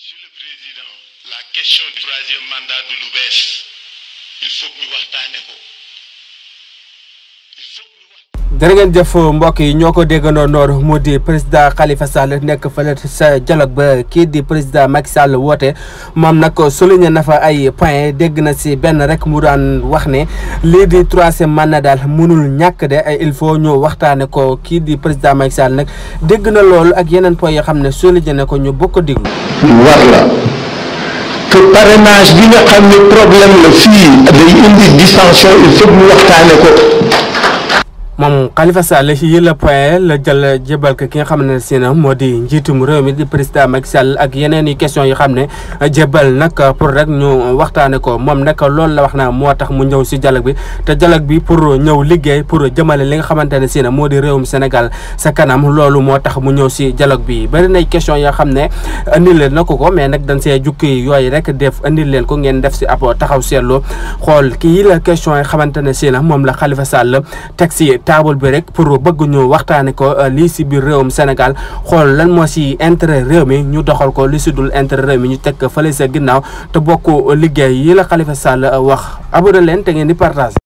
Monsieur le Président, la question du troisième mandat du lu bees il faut que ñu waxtaane ko. jërë ngeen jëf mbokk yi ñoo ko déggandoo noor mu di président Khalifa Sall nekk fële sa dialogue ba kii di président Macky Sall woote moom nag souligné na fa ay point dégg na si benn rek mu daan wax ne lii di troisième mandat daal mënul ñàkk de il faut ñu waxtaane ko kii di président Macky Sall nag dégg na loolu ak yeneen point yoo xam ne souligné na ko ñu bokk déglu. war la que parrainage bi nga xam ne problème la fii day indi dissension il faut ñu waxtaane ko. moom Khalifa Sall yi la point la jël jébal ko ki nga xam ne si na moo di njiitum réew mi di président Macky Sall ak yeneen i question yoo xam ne jébal nag pour rek ñu waxtaane ko moom nag loolu la wax na moo tax mu ñëw si dialogue bi te dialogue bi pour ñëw liggéey pour jëmale li nga xamante ne si na moo di réewum Sénégal sa kanam loolu moo tax mu ñëw si dialogue bi bëri nay question yoo xam ne andil leen na ko mais nag dañ see jukki yooyu rek def andil leen ko ngeen def si ab taxaw seetlu xool kii la question yi xamante ne si na moom la Khalifa Sall teg si taabal bi rek pour bëgg ñu waxtaane ko lii si biir réewum Sénégal xool lan moo si intérêt réew mi ñu doxal ko li si dul intérêt réew mi ñu teg fële sa ginnaaw te bokk liggéey yi la Khalifa Sall wax abonné leen te ngeen di partage